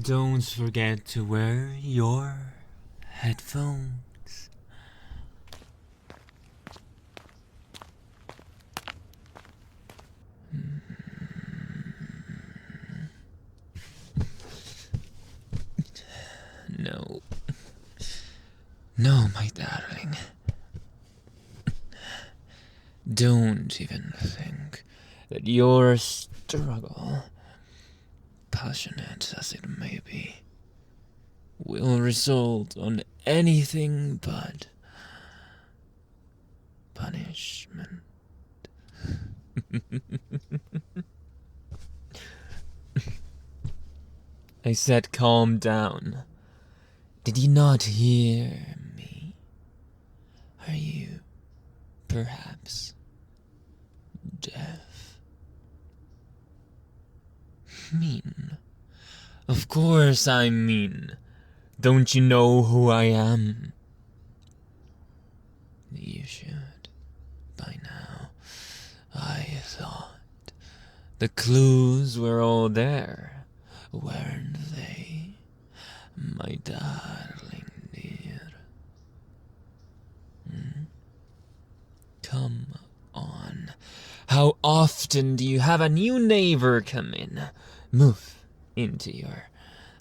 Don't forget to wear your headphones. No. No, my darling. Don't even think that your struggle, passionate as it may be, will result on anything but punishment. I said calm down. Did you not hear me? Are you, perhaps, deaf? Mean? Of course I'm mean. Don't you know who I am? You should, by now. I thought the clues were all there, weren't they, my darling dear? Come on. How often do you have a new neighbor come in, move into your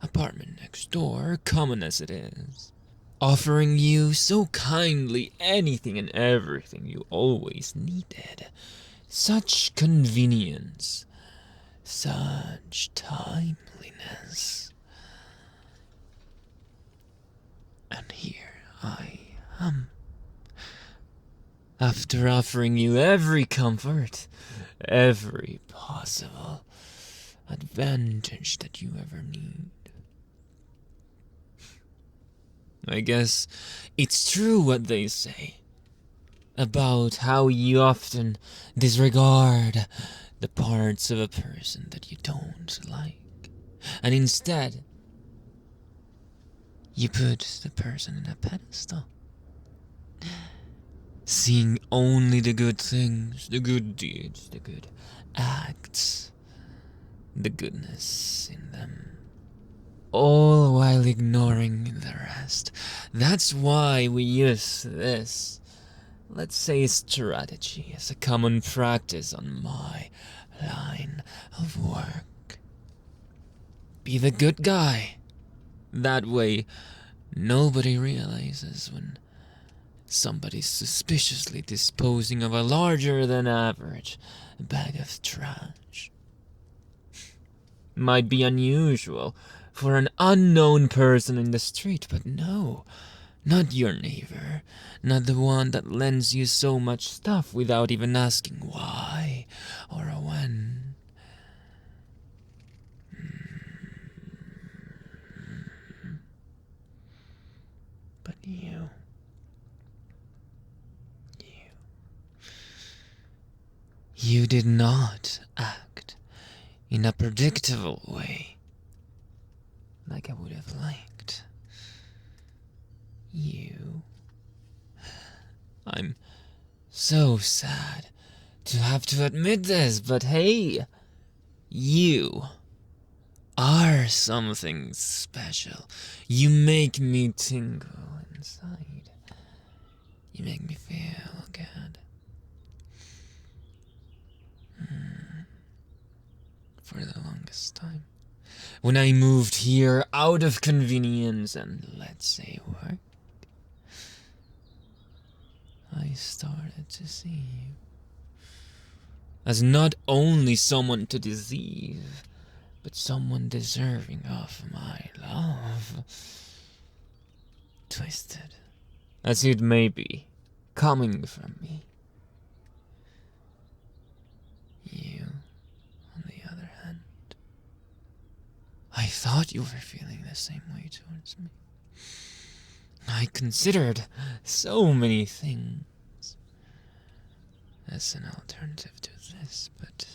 apartment next door, common as it is, offering you so kindly anything and everything you always needed? Such convenience, such timeliness. And here I am, after offering you every comfort, every possible advantage that you ever need. I guess it's true what they say about how you often disregard the parts of a person that you don't like, and instead you put the person in a pedestal, seeing only the good things, the good deeds, the good acts, the goodness in them, all while ignoring the rest. That's why we use this, let's say, strategy as a common practice on my line of work. Be the good guy. That way, nobody realizes when somebody's suspiciously disposing of a larger than average bag of trash. Might be unusual for an unknown person in the street, but no, not your neighbor, not the one that lends you so much stuff without even asking why or when. But you did not act in a predictable way, like I would have liked. I'm so sad to have to admit this, but hey, you are something special. You make me tingle inside. You make me feel good. For the longest time, when I moved here out of convenience and, let's say, work, I started to see you as not only someone to deceive, but someone deserving of my love. Twisted as it may be, coming from me. You, on the other hand, I thought you were feeling the same way towards me. I considered so many things as an alternative to this, but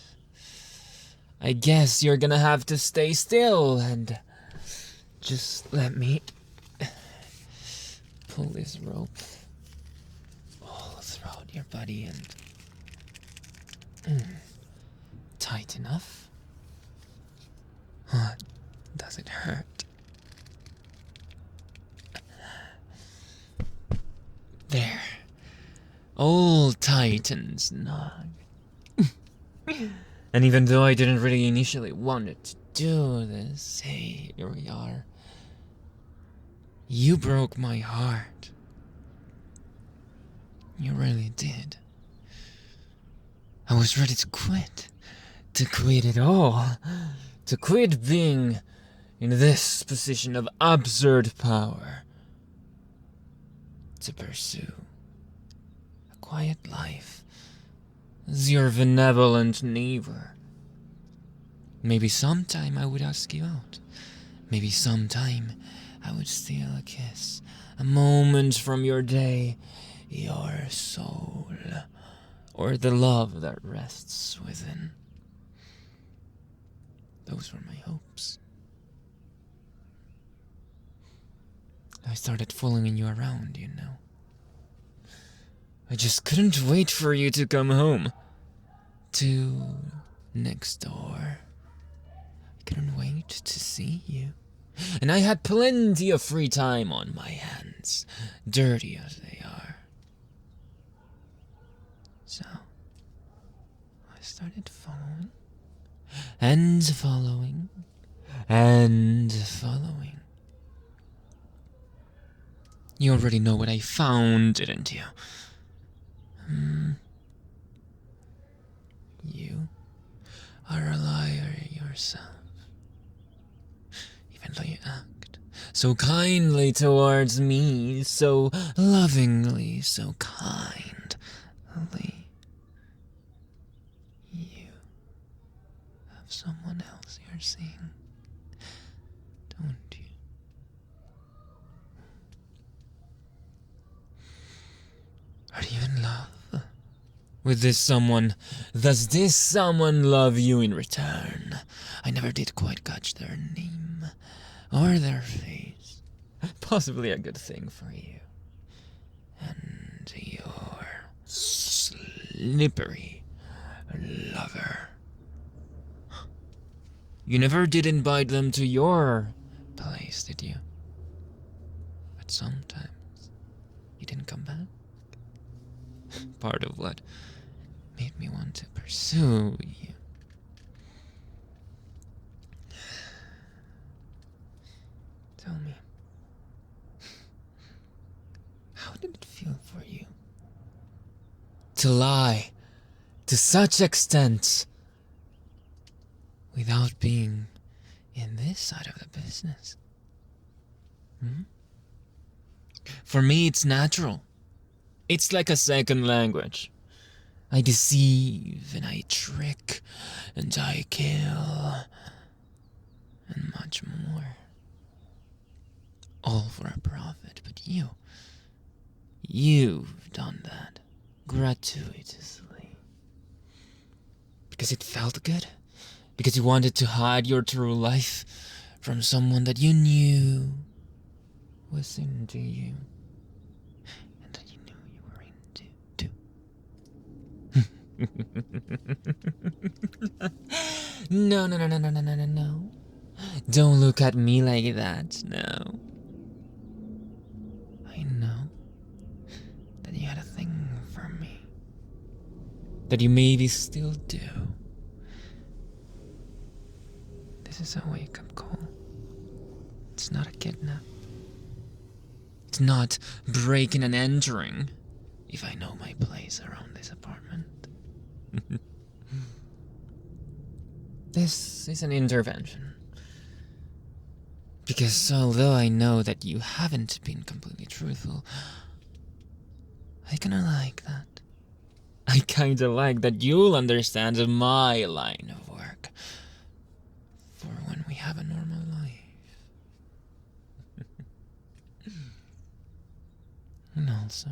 I guess you're gonna have to stay still and just let me pull this rope all throughout your body and tight enough. Does it hurt? all tight and snug. And even though I didn't really initially want to do this, hey, here we are. You broke my heart. You really did. I was ready to quit. To quit it all. To quit being in this position of absurd power. To pursue a quiet life as your benevolent neighbor. Maybe sometime I would ask you out. Maybe sometime I would steal a kiss. A moment from your day, your soul, or the love that rests within. Those were my hopes. I started following you around, you know. I just couldn't wait for you to come home. To next door. I couldn't wait to see you. And I had plenty of free time on my hands, dirty as they are. So, I started following, and following, and following. You already know what I found, didn't you? You are a liar yourself. Even though you act so kindly towards me, so lovingly, so kindly, you have someone else you're seeing, don't you? Are you in love with this someone? Does this someone love you in return? I never did quite catch their name or their face. Possibly a good thing for you. And your slippery lover. You never did invite them to your place, did you? But sometimes you didn't come back. Part of what made me want to pursue you. Tell me, how did it feel for you to lie to such extent without being in this side of the business? For me, it's natural. It's like a second language. I deceive, and I trick, and I kill, and much more. All for a profit, but you've done that gratuitously. Because it felt good? Because you wanted to hide your true life from someone that you knew was into you? No. Don't look at me like that, no. I know that you had a thing for me. That you maybe still do. This is a wake-up call. It's not a kidnap. It's not breaking and entering, if I know my place around this apartment. This is an intervention. Because although I know that you haven't been completely truthful, I kinda like that. I kinda like that you'll understand my line of work for when we have a normal life. And also,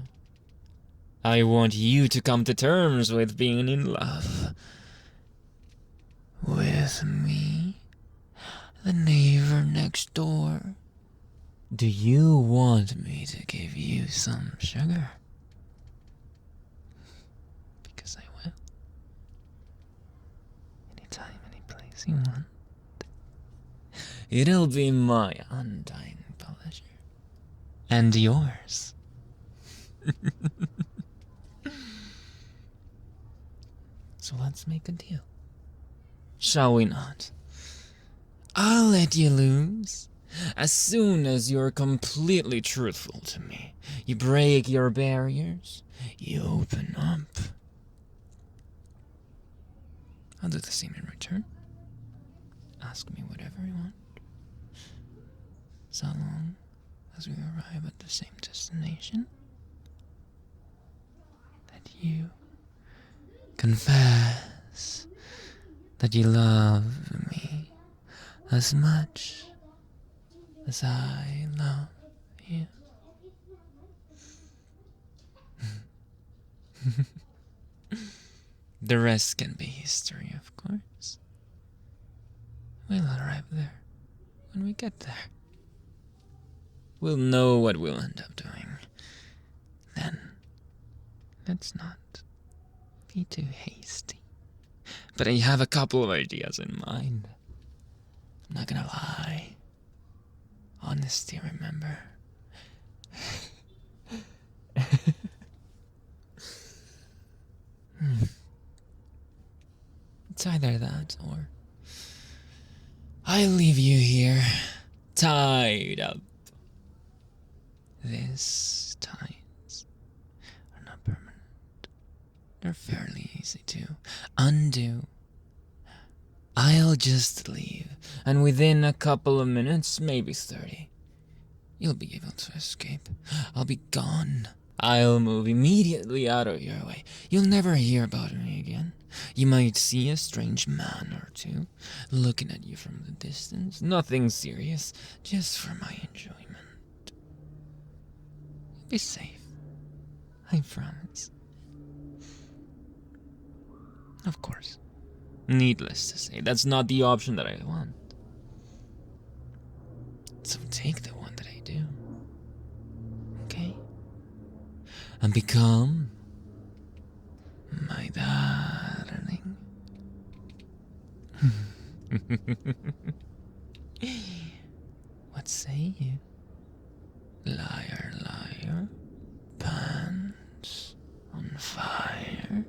I want you to come to terms with being in love. With me, the neighbor next door. Do you want me to give you some sugar? Because I will. Anytime, any place you want. It'll be my undying pleasure. And yours. So let's make a deal. Shall we not? I'll let you loose as soon as you're completely truthful to me. You break your barriers, you open up. I'll do the same in return. Ask me whatever you want. So long as we arrive at the same destination. That you confess that you love me as much as I love you. The rest can be history, of course. We'll arrive there when we get there. We'll know what we'll end up doing. Then, let's not be too hasty. But I have a couple of ideas in mind. I'm not gonna lie. Honesty, remember? It's either that or I leave you here, tied up. These ties are not permanent. They're fairly easy to undo. I'll just leave, and within a couple of minutes, maybe 30, you'll be able to escape. I'll be gone. I'll move immediately out of your way. You'll never hear about me again. You might see a strange man or two looking at you from the distance. Nothing serious, just for my enjoyment. You'll be safe. I promise. Of course. Needless to say, that's not the option that I want. So take the one that I do. Okay? And become my darling. What say you? Liar, liar, pants on fire.